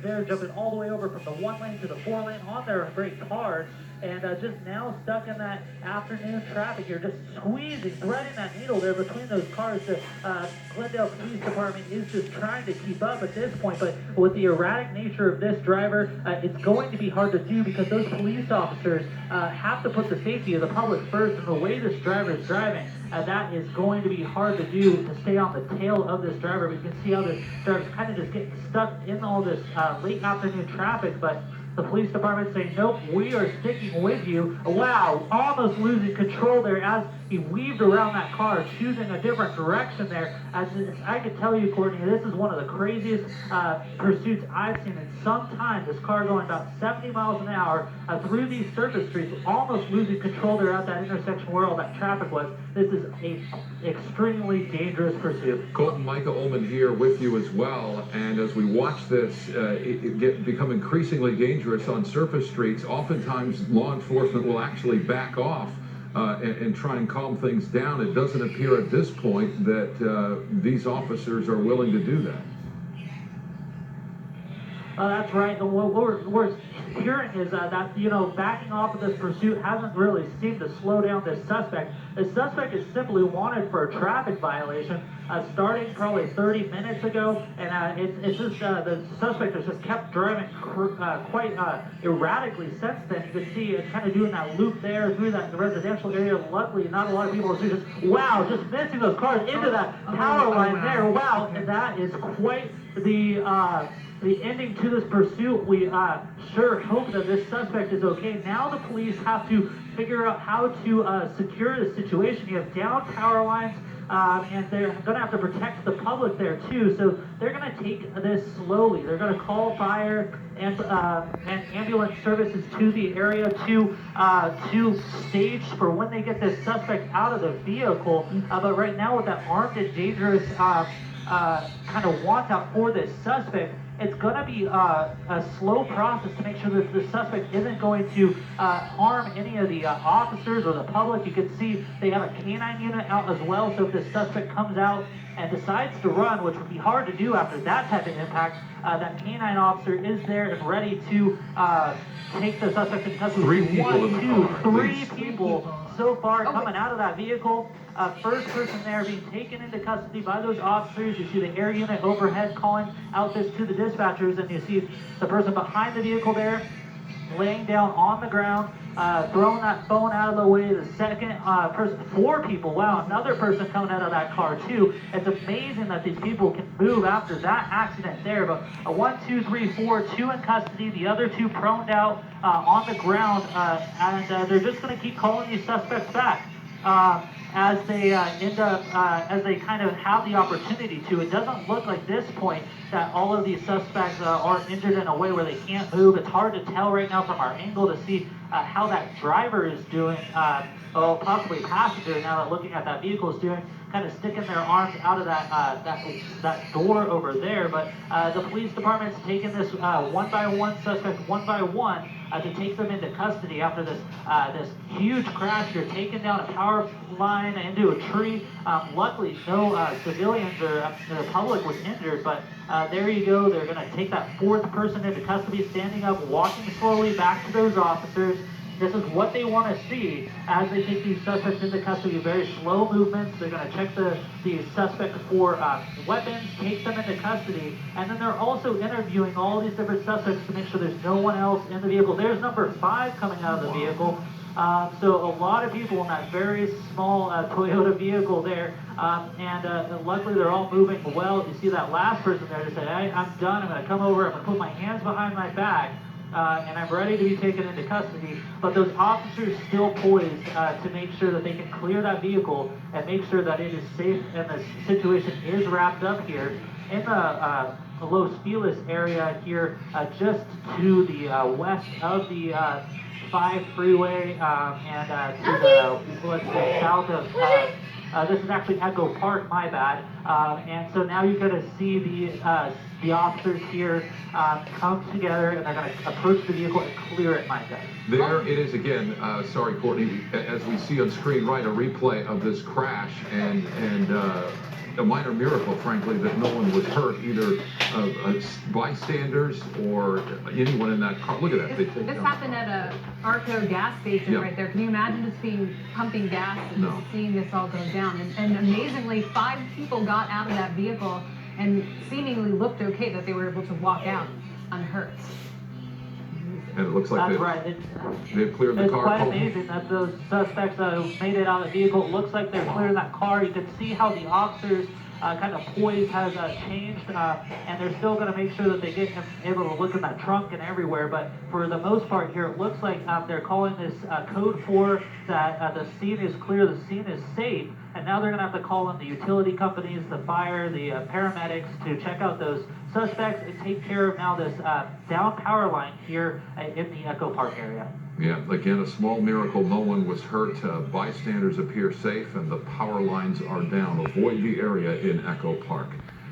there, jumping all the way over from the 1 lane to the 4 lane on their great cars, and just now stuck in that afternoon traffic here, just squeezing, threading that needle there between those cars. The Glendale Police Department is just trying to keep up at this point, but with the erratic nature of this driver, it's going to be hard to do because those police officers have to put the safety of the public first, and the way this driver is driving, that is going to be hard to do, to stay on the tail of this driver. We can see how this driver's kind of just getting stuck in all this late afternoon traffic, but the police department saying, nope, we are sticking with you. Wow, almost losing control there as he weaved around that car, choosing a different direction there. As I can tell you, Courtney, this is one of the craziest pursuits I've seen in some time. This car going about 70 miles an hour through these surface streets, almost losing control there at that intersection where all that traffic was. This is an extremely dangerous pursuit. Colton, Micah Ullman here with you as well. And as we watch this become increasingly dangerous on surface streets, oftentimes law enforcement will actually back off and try and calm things down. It doesn't appear at this point that these officers are willing to do that. That's right. What we're hearing is that, you know, backing off of this pursuit hasn't really seemed to slow down this suspect. The suspect is simply wanted for a traffic violation starting probably 30 minutes ago, and it's just the suspect has just kept driving quite erratically since then. You can see it kind of doing that loop there through that residential area. Luckily, not a lot of people are just, wow, just missing those cars into that power line there. Wow, and that is quite the ending to this pursuit. We sure hope that this suspect is okay. Now the police have to figure out how to secure the situation. You have down power lines, and they're going to have to protect the public there too. So they're going to take this slowly. They're going to call fire and ambulance services to the area to stage for when they get this suspect out of the vehicle. But right now, with that armed and dangerous kind of watch out for this suspect, it's going to be a slow process to make sure that the suspect isn't going to harm any of the officers or the public. You can see they have a canine unit out as well, so if the suspect comes out and decides to run, which would be hard to do after that type of impact, that canine officer is there and ready to take the suspect into custody. Three people so far coming out of that vehicle. First person there being taken into custody by those officers. You see the air unit overhead calling out this to the dispatchers, and you see the person behind the vehicle there laying down on the ground, throwing that phone out of the way. The second person, 4 people, wow, another person coming out of that car too. It's amazing that these people can move after that accident there, but 1, 2, 3, 4, 2 in custody, the other 2 proned out on the ground, and they're just going to keep calling these suspects back. As they end up, as they kind of have the opportunity to. It doesn't look like this point that all of these suspects are injured in a way where they can't move. It's hard to tell right now from our angle to see how that driver is doing, possibly passenger now that looking at that vehicle is doing, kind of sticking their arms out of that door over there. But the police department's taking this one by one suspect, one by one, to take them into custody after this this huge crash here, taking down a power line into a tree. Luckily, no civilians or the public was injured, but there you go. They're going to take that 4th person into custody, standing up, walking slowly back to those officers. This is what they want to see as they take these suspects into custody. Very slow movements. They're going to check the suspect for weapons, take them into custody, and then they're also interviewing all these different suspects to make sure there's no one else in the vehicle. There's number 5 coming out of the vehicle. So a lot of people in that very small Toyota vehicle there, and luckily they're all moving well. You see that last person there just said, hey, I'm done. I'm going to come over. I'm going to put my hands behind my back. And I'm ready to be taken into custody, but those officers still poised to make sure that they can clear that vehicle and make sure that it is safe and the situation is wrapped up here in the Los Feliz area here, just to the west of the 5 freeway, and to the, let's say, south of this is actually Echo Park, my bad. And so now you're going to see the officers here come together, and they're going to approach the vehicle and clear it, Micah. There it is again. Sorry, Courtney. As we see on screen, right, a replay of this crash, and a minor miracle, frankly, that no one was hurt, either bystanders or anyone in that car. Look at that. This happened at a Arco gas station right there. Can you imagine just pumping gas and just seeing this all go down? And amazingly, 5 people got out of that vehicle and seemingly looked okay, that they were able to walk out unhurt. And it looks like they've cleared the car. It's quite amazing that those suspects made it out of the vehicle. It looks like they're clearing that car. You can see how the officers' kind of poise has changed, and they're still going to make sure that they get him able to look in that trunk and everywhere. But for the most part here, it looks like they're calling this code 4, that the scene is clear, the scene is safe, and now they're going to have to call in the utility companies, the fire, the paramedics to check out those suspects and take care of now this down power line here in the Echo Park area. Yeah, again, a small miracle. No one was hurt. Bystanders appear safe, and the power lines are down. Avoid the area in Echo Park.